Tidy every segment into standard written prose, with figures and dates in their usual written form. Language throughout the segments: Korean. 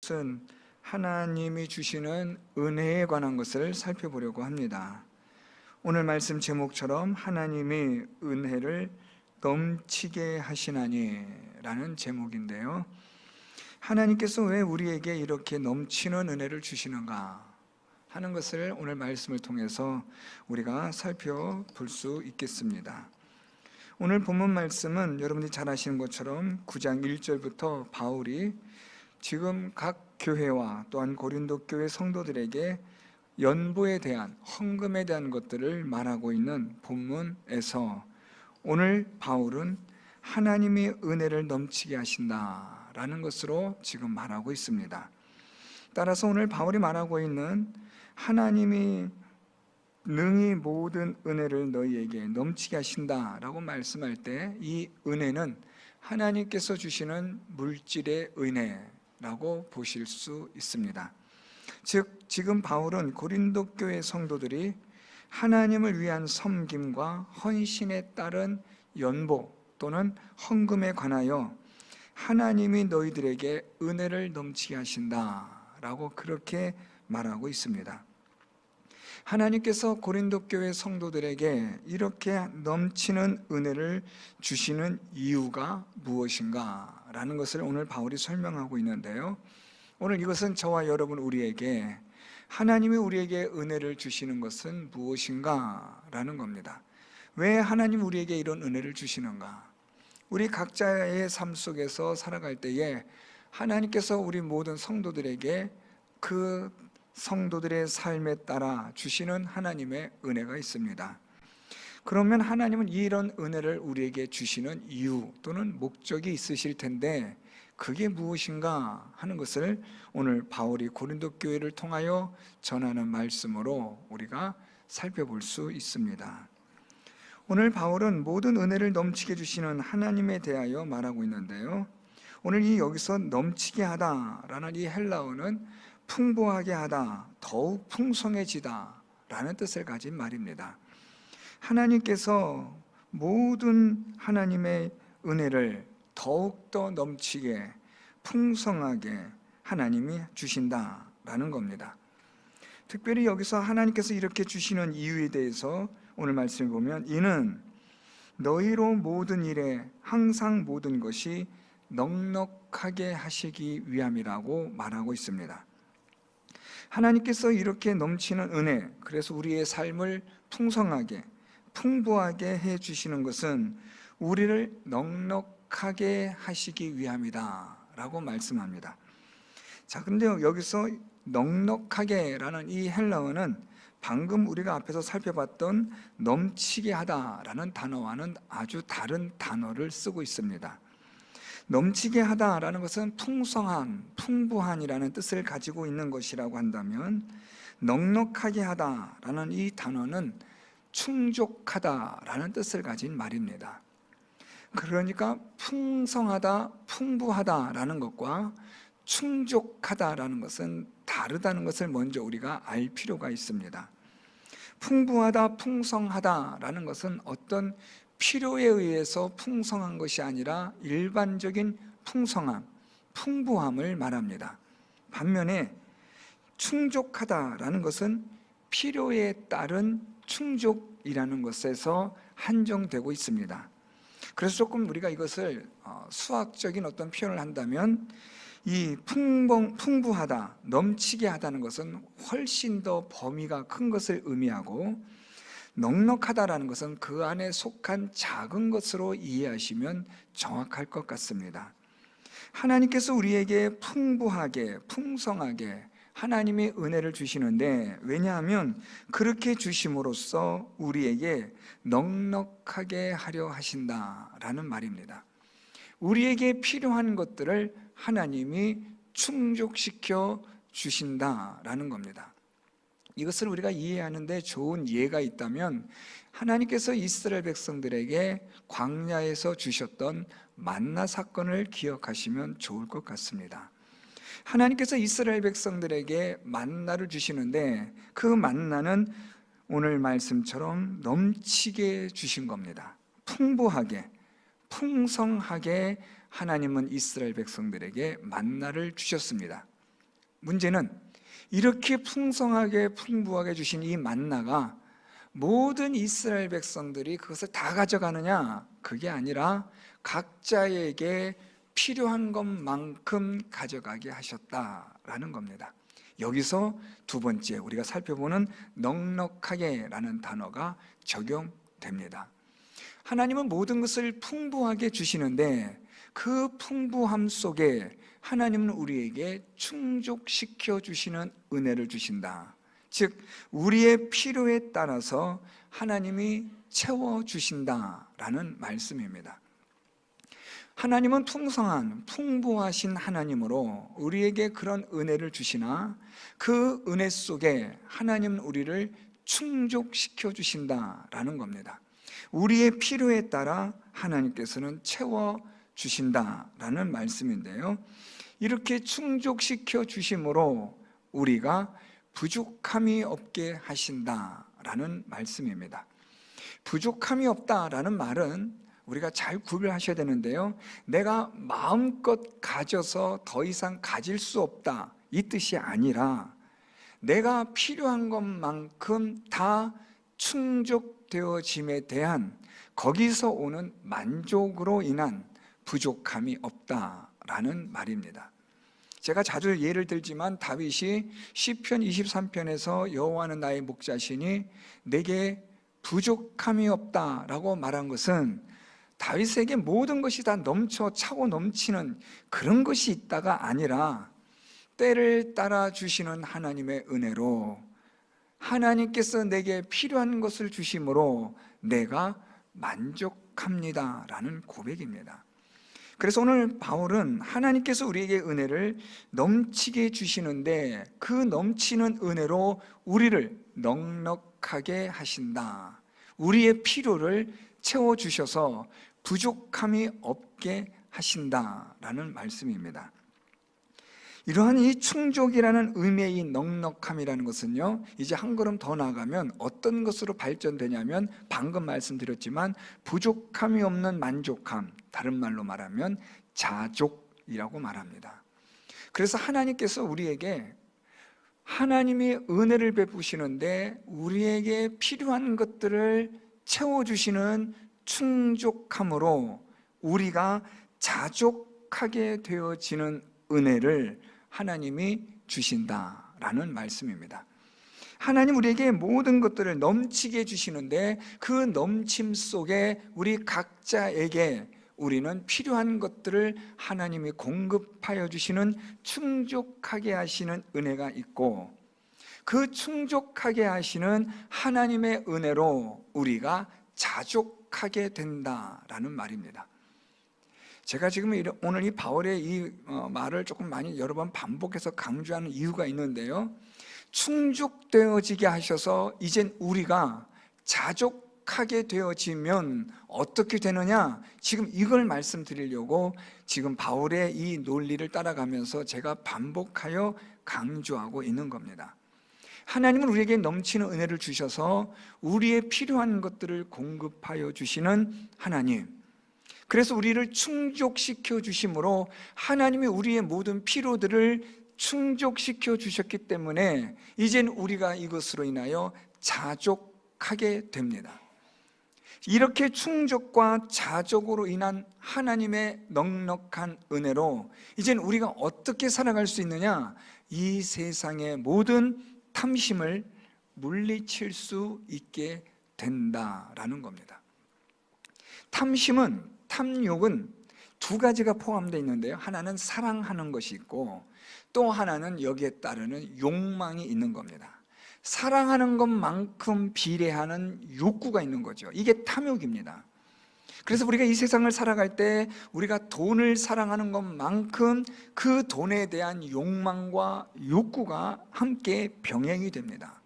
것은 하나님이 주시는 은혜에 관한 것을 살펴보려고 합니다. 오늘 말씀 제목처럼 하나님이 은혜를 넘치게 하시나니 라는 제목인데요, 하나님께서 왜 우리에게 이렇게 넘치는 은혜를 주시는가 하는 것을 오늘 말씀을 통해서 우리가 살펴볼 수 있겠습니다. 오늘 본문 말씀은 여러분이 잘 아시는 것처럼 9장 1절부터 바울이 지금 각 교회와 또한 고린도 교회 성도들에게 연보에 대한, 헌금에 대한 것들을 말하고 있는 본문에서 오늘 바울은 하나님이 은혜를 넘치게 하신다라는 것으로 지금 말하고 있습니다. 따라서 오늘 바울이 말하고 있는 하나님이 능히 모든 은혜를 너희에게 넘치게 하신다라고 말씀할 때, 이 은혜는 하나님께서 주시는 물질의 은혜라고 보실 수 있습니다. 즉 지금 바울은 고린도 교회 성도들이 하나님을 위한 섬김과 헌신에 따른 연보 또는 헌금에 관하여 하나님이 너희들에게 은혜를 넘치게 하신다라고 그렇게 말하고 있습니다. 하나님께서 고린도 교회 성도들에게 이렇게 넘치는 은혜를 주시는 이유가 무엇인가 라는 것을 오늘 바울이 설명하고 있는데요, 오늘 이것은 저와 여러분 우리에게 하나님이 우리에게 은혜를 주시는 것은 무엇인가 라는 겁니다. 왜 하나님 우리에게 이런 은혜를 주시는가? 우리 각자의 삶 속에서 살아갈 때에 하나님께서 우리 모든 성도들에게 그 성도들의 삶에 따라 주시는 하나님의 은혜가 있습니다. 그러면 하나님은 이런 은혜를 우리에게 주시는 이유 또는 목적이 있으실 텐데, 그게 무엇인가 하는 것을 오늘 바울이 고린도 교회를 통하여 전하는 말씀으로 우리가 살펴볼 수 있습니다. 오늘 바울은 모든 은혜를 넘치게 주시는 하나님에 대하여 말하고 있는데요, 오늘 이 여기서 넘치게 하다라는 이 헬라어는 풍부하게 하다, 더욱 풍성해지다 라는 뜻을 가진 말입니다. 하나님께서 모든 하나님의 은혜를 더욱더 넘치게 풍성하게 하나님이 주신다라는 겁니다. 특별히 여기서 하나님께서 이렇게 주시는 이유에 대해서 오늘 말씀을 보면, 이는 너희로 모든 일에 항상 모든 것이 넉넉하게 하시기 위함이라고 말하고 있습니다. 하나님께서 이렇게 넘치는 은혜, 그래서 우리의 삶을 풍성하게 풍부하게 해주시는 것은 우리를 넉넉하게 하시기 위함이다 라고 말씀합니다. 자, 근데 여기서 넉넉하게 라는 이 헬라어는 방금 우리가 앞에서 살펴봤던 넘치게 하다라는 단어와는 아주 다른 단어를 쓰고 있습니다. 넘치게 하다라는 것은 풍성한, 풍부한이라는 뜻을 가지고 있는 것이라고 한다면, 넉넉하게 하다라는 이 단어는 충족하다라는 뜻을 가진 말입니다. 그러니까 풍성하다, 풍부하다라는 것과 충족하다라는 것은 다르다는 것을 먼저 우리가 알 필요가 있습니다. 풍부하다, 풍성하다라는 것은 어떤 필요에 의해서 풍성한 것이 아니라 일반적인 풍성함, 풍부함을 말합니다. 반면에 충족하다라는 것은 필요에 따른 충족이라는 것에서 한정되고 있습니다. 그래서 조금 우리가 이것을 수학적인 어떤 표현을 한다면, 이 풍부하다, 넘치게 하다는 것은 훨씬 더 범위가 큰 것을 의미하고, 넉넉하다라는 것은 그 안에 속한 작은 것으로 이해하시면 정확할 것 같습니다. 하나님께서 우리에게 풍부하게, 풍성하게 하나님의 은혜를 주시는데, 왜냐하면 그렇게 주심으로써 우리에게 넉넉하게 하려 하신다라는 말입니다. 우리에게 필요한 것들을 하나님이 충족시켜 주신다라는 겁니다. 이것을 우리가 이해하는데 좋은 예가 있다면, 하나님께서 이스라엘 백성들에게 광야에서 주셨던 만나 사건을 기억하시면 좋을 것 같습니다. 하나님께서 이스라엘 백성들에게 만나를 주시는데, 그 만나는 오늘 말씀처럼 넘치게 주신 겁니다. 풍부하게, 풍성하게 하나님은 이스라엘 백성들에게 만나를 주셨습니다. 문제는 이렇게 풍성하게 풍부하게 주신 이 만나가 모든 이스라엘 백성들이 그것을 다 가져가느냐? 그게 아니라 각자에게 필요한 것만큼 가져가게 하셨다라는 겁니다. 여기서 두 번째 우리가 살펴보는 넉넉하게라는 단어가 적용됩니다. 하나님은 모든 것을 풍부하게 주시는데 그 풍부함 속에 하나님은 우리에게 충족시켜 주시는 은혜를 주신다. 즉 우리의 필요에 따라서 하나님이 채워주신다라는 말씀입니다. 하나님은 풍성한 풍부하신 하나님으로 우리에게 그런 은혜를 주시나 그 은혜 속에 하나님은 우리를 충족시켜 주신다라는 겁니다. 우리의 필요에 따라 하나님께서는 채워주신다라는 말씀인데요, 이렇게 충족시켜 주심으로 우리가 부족함이 없게 하신다라는 말씀입니다. 부족함이 없다라는 말은 우리가 잘 구별하셔야 되는데요, 내가 마음껏 가져서 더 이상 가질 수 없다 이 뜻이 아니라 내가 필요한 것만큼 다 충족되어짐에 대한 거기서 오는 만족으로 인한 부족함이 없다라는 말입니다. 제가 자주 예를 들지만 다윗이 시편 23편에서 여호와는 나의 목자시니 내게 부족함이 없다라고 말한 것은 다윗에게 모든 것이 다 넘쳐 차고 넘치는 그런 것이 있다가 아니라 때를 따라 주시는 하나님의 은혜로 하나님께서 내게 필요한 것을 주심으로 내가 만족합니다라는 고백입니다. 그래서 오늘 바울은 하나님께서 우리에게 은혜를 넘치게 주시는데 그 넘치는 은혜로 우리를 넉넉하게 하신다, 우리의 필요를 채워주셔서 부족함이 없게 하신다라는 말씀입니다. 이러한 이 충족이라는 의미의 이 넉넉함이라는 것은요, 이제 한 걸음 더 나아가면 어떤 것으로 발전되냐면 방금 말씀드렸지만 부족함이 없는 만족함, 다른 말로 말하면 자족이라고 말합니다. 그래서 하나님께서 우리에게 하나님이 은혜를 베푸시는데 우리에게 필요한 것들을 채워주시는 충족함으로 우리가 자족하게 되어지는 은혜를 하나님이 주신다라는 말씀입니다. 하나님 우리에게 모든 것들을 넘치게 주시는데 그 넘침 속에 우리 각자에게 우리는 필요한 것들을 하나님이 공급하여 주시는 충족하게 하시는 은혜가 있고, 그 충족하게 하시는 하나님의 은혜로 우리가 자족하게 된다라는 말입니다. 제가 지금 오늘 이 바울의 이 말을 조금 많이 여러 번 반복해서 강조하는 이유가 있는데요, 충족되어지게 하셔서 이젠 우리가 자족하게 되어지면 어떻게 되느냐, 지금 이걸 말씀드리려고 지금 바울의 이 논리를 따라가면서 제가 반복하여 강조하고 있는 겁니다. 하나님은 우리에게 넘치는 은혜를 주셔서 우리의 필요한 것들을 공급하여 주시는 하나님, 그래서 우리를 충족시켜 주심으로 하나님이 우리의 모든 필요들을 충족시켜 주셨기 때문에 이젠 우리가 이것으로 인하여 자족하게 됩니다. 이렇게 충족과 자족으로 인한 하나님의 넉넉한 은혜로 이젠 우리가 어떻게 살아갈 수 있느냐, 이 세상의 모든 탐심을 물리칠 수 있게 된다라는 겁니다. 탐욕은 두 가지가 포함되어 있는데요, 하나는 사랑하는 것이 있고 또 하나는 여기에 따르는 욕망이 있는 겁니다. 사랑하는 것만큼 비례하는 욕구가 있는 거죠. 이게 탐욕입니다. 그래서 우리가 이 세상을 살아갈 때 우리가 돈을 사랑하는 것만큼 그 돈에 대한 욕망과 욕구가 함께 병행이 됩니다.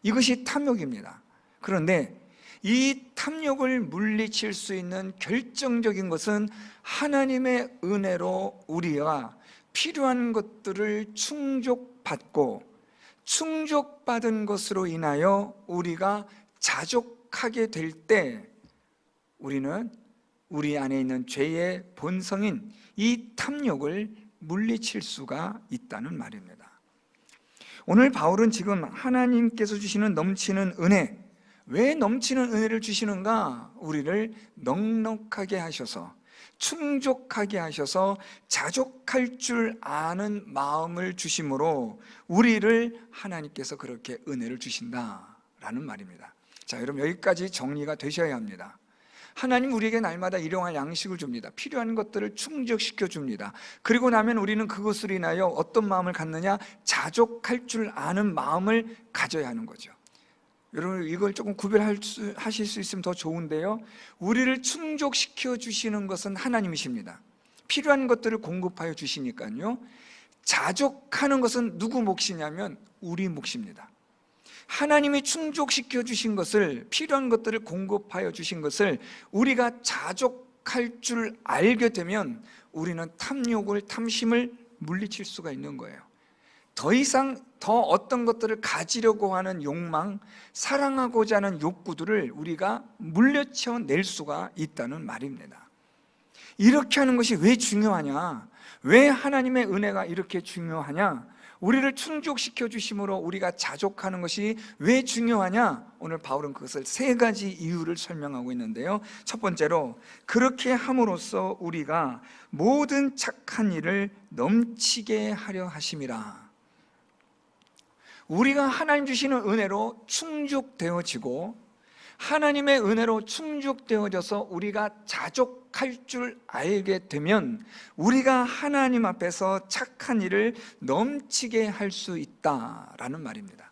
이것이 탐욕입니다. 그런데 이 탐욕을 물리칠 수 있는 결정적인 것은 하나님의 은혜로 우리가 필요한 것들을 충족받고 충족받은 것으로 인하여 우리가 자족하게 될 때 우리는 우리 안에 있는 죄의 본성인 이 탐욕을 물리칠 수가 있다는 말입니다. 오늘 바울은 지금 하나님께서 주시는 넘치는 은혜, 왜 넘치는 은혜를 주시는가? 우리를 넉넉하게 하셔서, 충족하게 하셔서 자족할 줄 아는 마음을 주심으로 우리를 하나님께서 그렇게 은혜를 주신다라는 말입니다. 자, 여러분 여기까지 정리가 되셔야 합니다. 하나님 우리에게 날마다 일용할 양식을 줍니다. 필요한 것들을 충족시켜 줍니다. 그리고 나면 우리는 그것으로 인하여 어떤 마음을 갖느냐? 자족할 줄 아는 마음을 가져야 하는 거죠. 여러분 이걸 조금 구별하실 수 있으면 더 좋은데요, 우리를 충족시켜 주시는 것은 하나님이십니다. 필요한 것들을 공급하여 주시니까요. 자족하는 것은 누구 몫이냐면 우리 몫입니다. 하나님이 충족시켜 주신 것을, 필요한 것들을 공급하여 주신 것을 우리가 자족할 줄 알게 되면 우리는 탐욕을, 탐심을 물리칠 수가 있는 거예요. 더 이상 더 어떤 것들을 가지려고 하는 욕망, 사랑하고자 하는 욕구들을 우리가 물려쳐낼 수가 있다는 말입니다. 이렇게 하는 것이 왜 중요하냐? 왜 하나님의 은혜가 이렇게 중요하냐? 우리를 충족시켜 주심으로 우리가 자족하는 것이 왜 중요하냐? 오늘 바울은 그것을 세 가지 이유를 설명하고 있는데요, 첫 번째로, 그렇게 함으로써 우리가 모든 착한 일을 넘치게 하려 하심이라. 우리가 하나님 주시는 은혜로 충족되어지고, 하나님의 은혜로 충족되어져서 우리가 자족할 줄 알게 되면 우리가 하나님 앞에서 착한 일을 넘치게 할 수 있다라는 말입니다.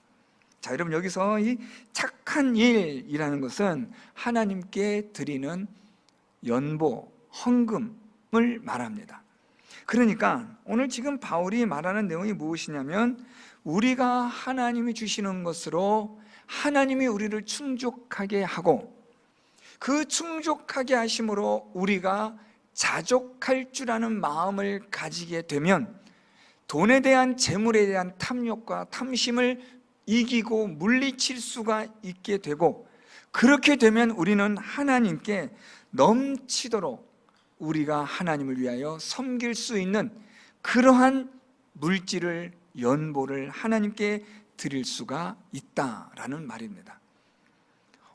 자, 여러분 여기서 이 착한 일이라는 것은 하나님께 드리는 연보, 헌금을 말합니다. 그러니까 오늘 지금 바울이 말하는 내용이 무엇이냐면, 우리가 하나님이 주시는 것으로 하나님이 우리를 충족하게 하고, 그 충족하게 하심으로 우리가 자족할 줄 아는 마음을 가지게 되면 돈에 대한, 재물에 대한 탐욕과 탐심을 이기고 물리칠 수가 있게 되고, 그렇게 되면 우리는 하나님께 넘치도록 우리가 하나님을 위하여 섬길 수 있는 그러한 물질을, 연보를 하나님께 드릴 수가 있다라는 말입니다.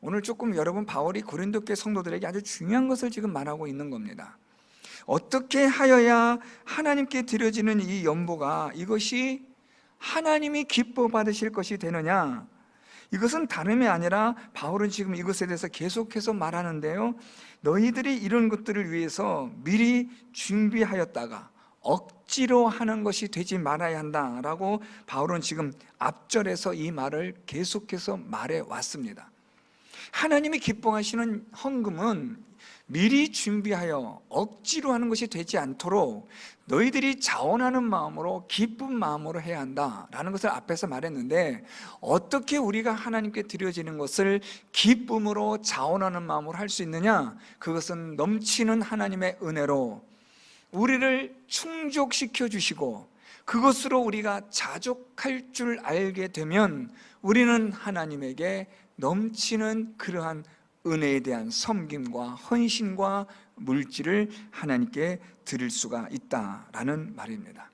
오늘 조금 여러분, 바울이 고린도교 성도들에게 아주 중요한 것을 지금 말하고 있는 겁니다. 어떻게 하여야 하나님께 드려지는 이 연보가, 이것이 하나님이 기뻐 받으실 것이 되느냐? 이것은 다름이 아니라 바울은 지금 이것에 대해서 계속해서 말하는데요, 너희들이 이런 것들을 위해서 미리 준비하였다가 억지로 하는 것이 되지 말아야 한다라고 바울은 지금 앞절에서 이 말을 계속해서 말해 왔습니다. 하나님이 기뻐하시는 헌금은 미리 준비하여 억지로 하는 것이 되지 않도록 너희들이 자원하는 마음으로, 기쁜 마음으로 해야 한다라는 것을 앞에서 말했는데, 어떻게 우리가 하나님께 드려지는 것을 기쁨으로, 자원하는 마음으로 할 수 있느냐? 그것은 넘치는 하나님의 은혜로 우리를 충족시켜 주시고, 그것으로 우리가 자족할 줄 알게 되면 우리는 하나님에게 넘치는 그러한 은혜에 대한 섬김과 헌신과 물질을 하나님께 드릴 수가 있다라는 말입니다.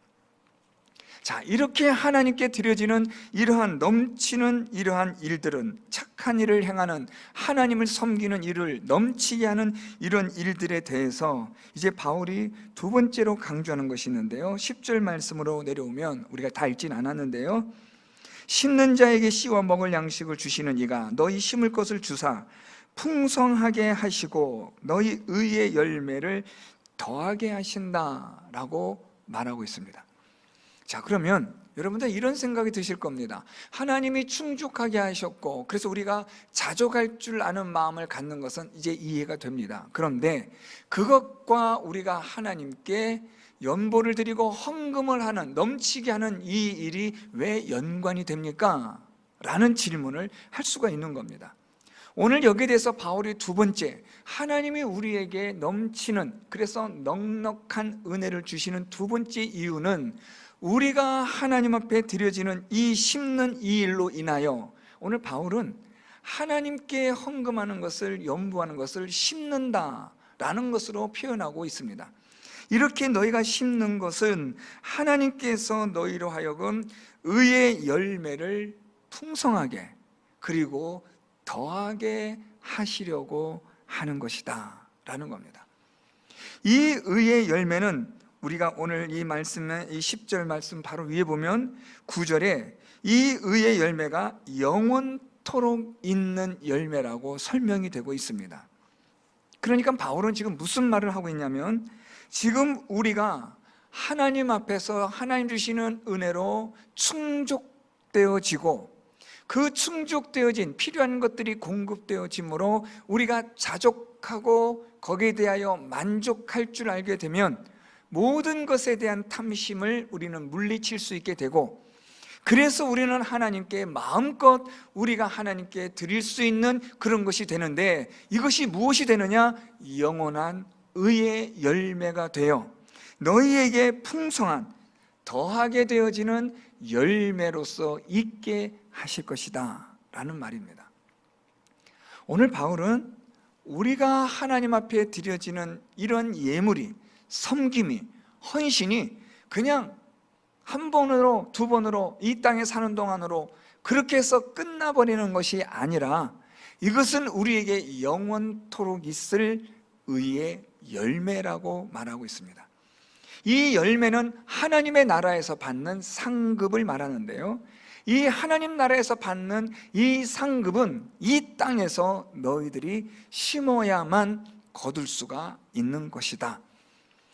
자, 이렇게 하나님께 드려지는 이러한 넘치는 이러한 일들은, 착한 일을 행하는, 하나님을 섬기는 일을 넘치게 하는 이런 일들에 대해서 이제 바울이 두 번째로 강조하는 것이 있는데요, 10절 말씀으로 내려오면, 우리가 다 읽진 않았는데요, 심는 자에게 씌워 먹을 양식을 주시는 이가 너희 심을 것을 주사 풍성하게 하시고 너희 의의 열매를 더하게 하신다라고 말하고 있습니다. 자, 그러면 여러분들 이런 생각이 드실 겁니다. 하나님이 충족하게 하셨고, 그래서 우리가 자족할 줄 아는 마음을 갖는 것은 이제 이해가 됩니다. 그런데 그것과 우리가 하나님께 연보를 드리고 헌금을 하는, 넘치게 하는 이 일이 왜 연관이 됩니까? 라는 질문을 할 수가 있는 겁니다. 오늘 여기에 대해서 바울이 두 번째, 하나님이 우리에게 넘치는, 그래서 넉넉한 은혜를 주시는 두 번째 이유는, 우리가 하나님 앞에 드려지는 이 심는 이 일로 인하여, 오늘 바울은 하나님께 헌금하는 것을, 연보하는 것을 심는다라는 것으로 표현하고 있습니다. 이렇게 너희가 심는 것은 하나님께서 너희로 하여금 의의 열매를 풍성하게 그리고 더하게 하시려고 하는 것이다 라는 겁니다. 이 의의 열매는 우리가 오늘 이 말씀에 이 10절 말씀 바로 위에 보면 9절에 이 의의 열매가 영원토록 있는 열매라고 설명이 되고 있습니다. 그러니까 바울은 지금 무슨 말을 하고 있냐면, 지금 우리가 하나님 앞에서 하나님 주시는 은혜로 충족되어지고 그 충족되어진 필요한 것들이 공급되어짐으로 우리가 자족하고 거기에 대하여 만족할 줄 알게 되면 모든 것에 대한 탐심을 우리는 물리칠 수 있게 되고, 그래서 우리는 하나님께 마음껏 우리가 하나님께 드릴 수 있는 그런 것이 되는데, 이것이 무엇이 되느냐? 영원한 의의 열매가 되어 너희에게 풍성한 더하게 되어지는 열매로서 있게 하실 것이다 라는 말입니다. 오늘 바울은 우리가 하나님 앞에 드려지는 이런 예물이, 섬김이, 헌신이 그냥 한 번으로 두 번으로 이 땅에 사는 동안으로 그렇게 해서 끝나버리는 것이 아니라, 이것은 우리에게 영원토록 있을 의의 열매라고 말하고 있습니다. 이 열매는 하나님의 나라에서 받는 상급을 말하는데요, 이 하나님 나라에서 받는 이 상급은 이 땅에서 너희들이 심어야만 거둘 수가 있는 것이다.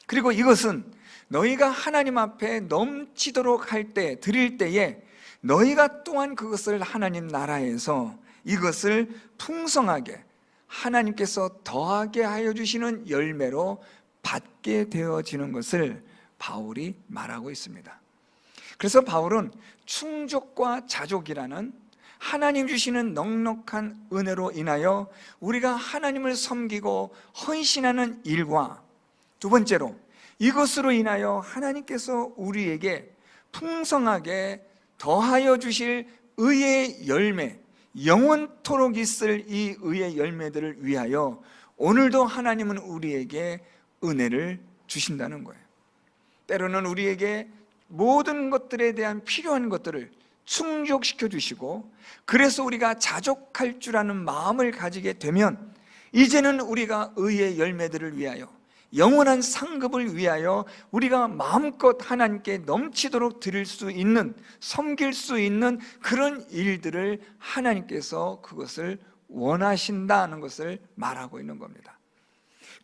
그리고 이것은 너희가 하나님 앞에 넘치도록 할 때, 드릴 때에 너희가 또한 그것을 하나님 나라에서 이것을 풍성하게 하나님께서 더하게 하여 주시는 열매로 받게 되어지는 것을 바울이 말하고 있습니다. 그래서 바울은 충족과 자족이라는 하나님 주시는 넉넉한 은혜로 인하여 우리가 하나님을 섬기고 헌신하는 일과, 두 번째로 이것으로 인하여 하나님께서 우리에게 풍성하게 더하여 주실 의의 열매, 영원토록 있을 이 의의 열매들을 위하여 오늘도 하나님은 우리에게 은혜를 주신다는 거예요. 때로는 우리에게 모든 것들에 대한 필요한 것들을 충족시켜 주시고, 그래서 우리가 자족할 줄 아는 마음을 가지게 되면 이제는 우리가 의의 열매들을 위하여, 영원한 상급을 위하여 우리가 마음껏 하나님께 넘치도록 드릴 수 있는, 섬길 수 있는 그런 일들을 하나님께서 그것을 원하신다는 것을 말하고 있는 겁니다.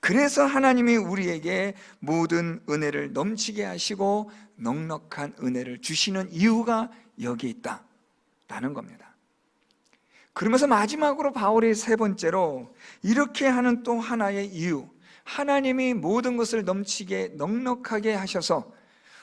그래서 하나님이 우리에게 모든 은혜를 넘치게 하시고 넉넉한 은혜를 주시는 이유가 여기 있다라는 겁니다. 그러면서 마지막으로 바울이 세 번째로 이렇게 하는 또 하나의 이유, 하나님이 모든 것을 넘치게 넉넉하게 하셔서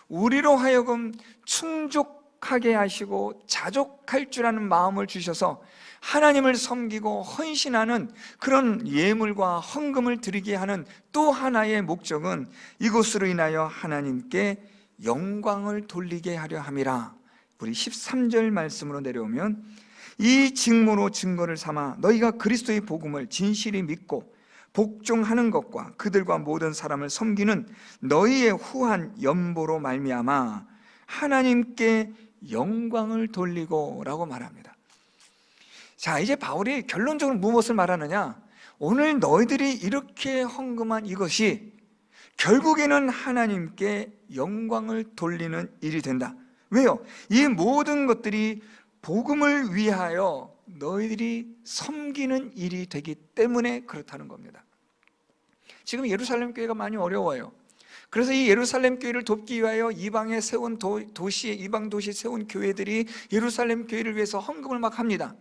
우리로 하여금 충족하게 하시고 자족할 줄 아는 마음을 주셔서 하나님을 섬기고 헌신하는 그런 예물과 헌금을 드리게 하는 또 하나의 목적은 이것으로 인하여 하나님께 영광을 돌리게 하려 함이라. 우리 13절 말씀으로 내려오면, 이 직무로 증거를 삼아 너희가 그리스도의 복음을 진실히 믿고 복종하는 것과 그들과 모든 사람을 섬기는 너희의 후한 연보로 말미암아 하나님께 영광을 돌리고 라고 말합니다. 자, 이제 바울이 결론적으로 무엇을 말하느냐? 오늘 너희들이 이렇게 헌금한 이것이 결국에는 하나님께 영광을 돌리는 일이 된다. 왜요? 이 모든 것들이 복음을 위하여 너희들이 섬기는 일이 되기 때문에 그렇다는 겁니다. 지금 예루살렘 교회가 많이 어려워요. 그래서 이 예루살렘 교회를 돕기 위하여 이방에 세운 도시에, 이방 도시에 세운 교회들이 예루살렘 교회를 위해서 헌금을 막 합니다.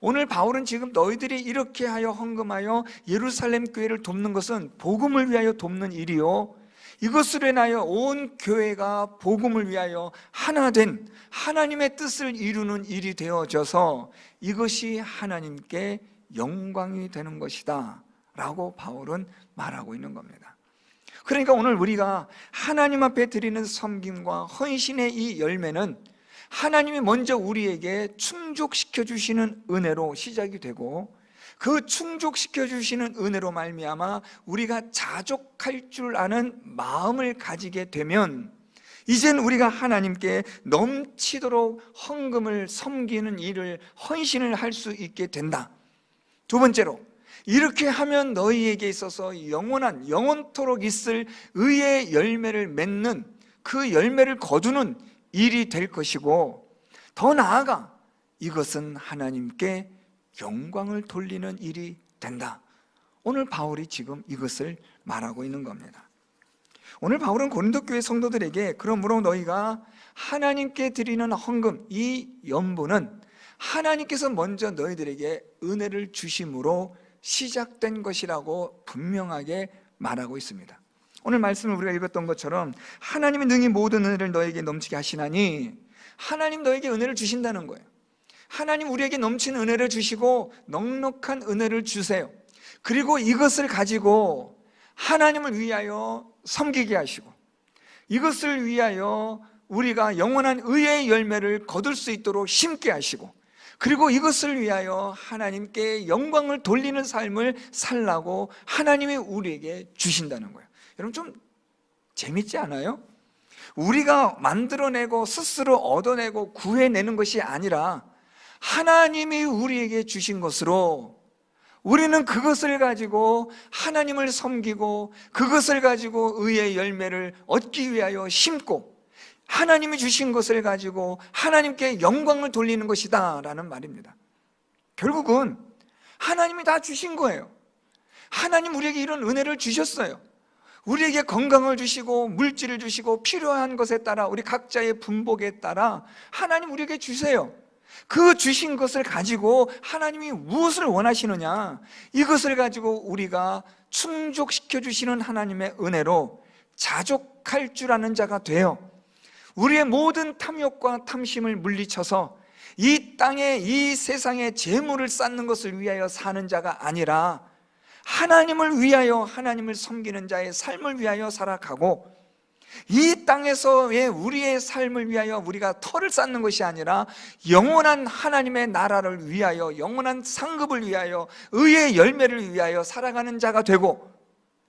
오늘 바울은 지금 너희들이 이렇게 하여 헌금하여 예루살렘 교회를 돕는 것은 복음을 위하여 돕는 일이요, 이것으로 인하여 온 교회가 복음을 위하여 하나 된 하나님의 뜻을 이루는 일이 되어져서 이것이 하나님께 영광이 되는 것이다 라고 바울은 말하고 있는 겁니다. 그러니까 오늘 우리가 하나님 앞에 드리는 섬김과 헌신의 이 열매는 하나님이 먼저 우리에게 충족시켜 주시는 은혜로 시작이 되고, 그 충족시켜 주시는 은혜로 말미암아 우리가 자족할 줄 아는 마음을 가지게 되면 이젠 우리가 하나님께 넘치도록 헌금을 섬기는 일을, 헌신을 할 수 있게 된다. 두 번째로, 이렇게 하면 너희에게 있어서 영원토록 있을 의의 열매를 맺는, 그 열매를 거두는 일이 될 것이고, 더 나아가 이것은 하나님께 영광을 돌리는 일이 된다. 오늘 바울이 지금 이것을 말하고 있는 겁니다. 오늘 바울은 고린도 교회 성도들에게 그러므로 너희가 하나님께 드리는 헌금, 이 연분은 하나님께서 먼저 너희들에게 은혜를 주심으로 시작된 것이라고 분명하게 말하고 있습니다. 오늘 말씀을 우리가 읽었던 것처럼 하나님이 능히 모든 은혜를 너에게 넘치게 하시나니, 하나님 너에게 은혜를 주신다는 거예요. 하나님 우리에게 넘치는 은혜를 주시고 넉넉한 은혜를 주세요. 그리고 이것을 가지고 하나님을 위하여 섬기게 하시고, 이것을 위하여 우리가 영원한 의의 열매를 거둘 수 있도록 심게 하시고, 그리고 이것을 위하여 하나님께 영광을 돌리는 삶을 살라고 하나님이 우리에게 주신다는 거예요. 여러분, 좀 재밌지 않아요? 우리가 만들어내고 스스로 얻어내고 구해내는 것이 아니라 하나님이 우리에게 주신 것으로 우리는 그것을 가지고 하나님을 섬기고, 그것을 가지고 의의 열매를 얻기 위하여 심고, 하나님이 주신 것을 가지고 하나님께 영광을 돌리는 것이다 라는 말입니다. 결국은 하나님이 다 주신 거예요. 하나님 우리에게 이런 은혜를 주셨어요. 우리에게 건강을 주시고 물질을 주시고 필요한 것에 따라, 우리 각자의 분복에 따라 하나님 우리에게 주세요. 그 주신 것을 가지고 하나님이 무엇을 원하시느냐, 이것을 가지고 우리가 충족시켜 주시는 하나님의 은혜로 자족할 줄 아는 자가 되어 우리의 모든 탐욕과 탐심을 물리쳐서 이 땅에, 이 세상에 재물을 쌓는 것을 위하여 사는 자가 아니라 하나님을 위하여, 하나님을 섬기는 자의 삶을 위하여 살아가고, 이 땅에서의 우리의 삶을 위하여 우리가 터를 쌓는 것이 아니라 영원한 하나님의 나라를 위하여, 영원한 상급을 위하여, 의의 열매를 위하여 살아가는 자가 되고,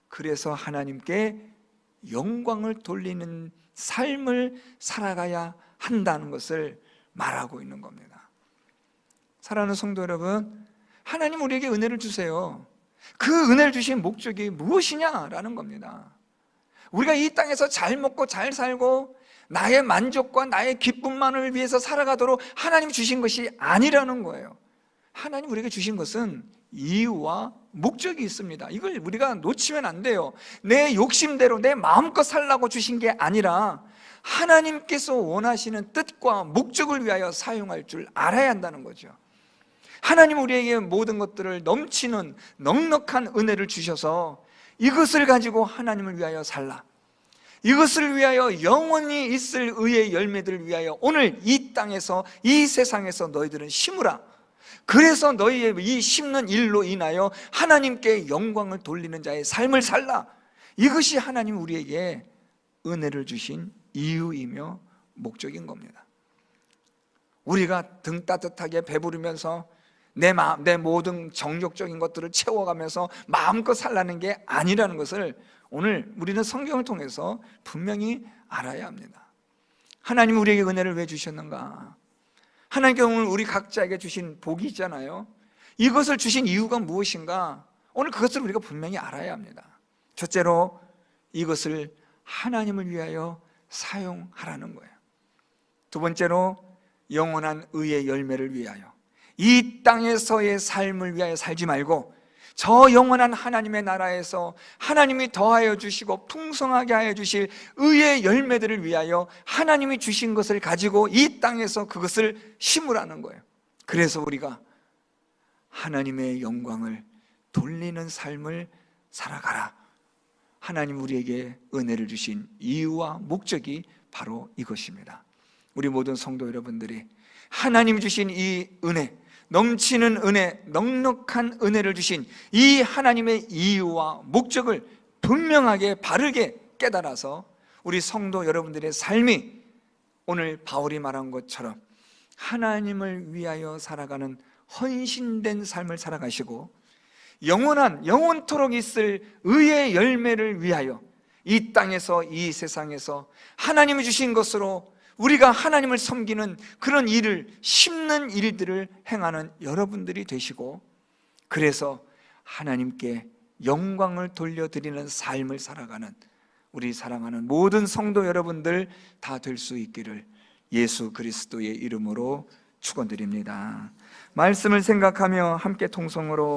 그래서 하나님께 영광을 돌리는 삶을 살아가야 한다는 것을 말하고 있는 겁니다. 사랑하는 성도 여러분, 하나님 우리에게 은혜를 주세요. 그 은혜를 주신 목적이 무엇이냐라는 겁니다. 우리가 이 땅에서 잘 먹고 잘 살고 나의 만족과 나의 기쁨만을 위해서 살아가도록 하나님이 주신 것이 아니라는 거예요. 하나님 우리에게 주신 것은 이유와 목적이 있습니다. 이걸 우리가 놓치면 안 돼요. 내 욕심대로 내 마음껏 살라고 주신 게 아니라 하나님께서 원하시는 뜻과 목적을 위하여 사용할 줄 알아야 한다는 거죠. 하나님 우리에게 모든 것들을 넘치는 넉넉한 은혜를 주셔서 이것을 가지고 하나님을 위하여 살라, 이것을 위하여 영원히 있을 의의 열매들을 위하여 오늘 이 땅에서, 이 세상에서 너희들은 심으라. 그래서 너희의 이 심는 일로 인하여 하나님께 영광을 돌리는 자의 삶을 살라. 이것이 하나님 우리에게 은혜를 주신 이유이며 목적인 겁니다. 우리가 등 따뜻하게 배부르면서 내 모든 정욕적인 것들을 채워가면서 마음껏 살라는 게 아니라는 것을 오늘 우리는 성경을 통해서 분명히 알아야 합니다. 하나님 우리에게 은혜를 왜 주셨는가? 하나님께서 오늘 우리 각자에게 주신 복이 있잖아요. 이것을 주신 이유가 무엇인가? 오늘 그것을 우리가 분명히 알아야 합니다. 첫째로 이것을 하나님을 위하여 사용하라는 거예요. 두 번째로 영원한 의의 열매를 위하여, 이 땅에서의 삶을 위하여 살지 말고 저 영원한 하나님의 나라에서 하나님이 더하여 주시고 풍성하게 하여 주실 의의 열매들을 위하여 하나님이 주신 것을 가지고 이 땅에서 그것을 심으라는 거예요. 그래서 우리가 하나님의 영광을 돌리는 삶을 살아가라. 하나님 우리에게 은혜를 주신 이유와 목적이 바로 이것입니다. 우리 모든 성도 여러분들이 하나님이 주신 이 은혜, 넘치는 은혜, 넉넉한 은혜를 주신 이 하나님의 이유와 목적을 분명하게 바르게 깨달아서 우리 성도 여러분들의 삶이 오늘 바울이 말한 것처럼 하나님을 위하여 살아가는 헌신된 삶을 살아가시고, 영원토록 있을 의의 열매를 위하여 이 땅에서, 이 세상에서 하나님이 주신 것으로 우리가 하나님을 섬기는 그런 일을, 심는 일들을 행하는 여러분들이 되시고, 그래서 하나님께 영광을 돌려드리는 삶을 살아가는 우리 사랑하는 모든 성도 여러분들 다 될 수 있기를 예수 그리스도의 이름으로 축원드립니다. 말씀을 생각하며 함께 통성으로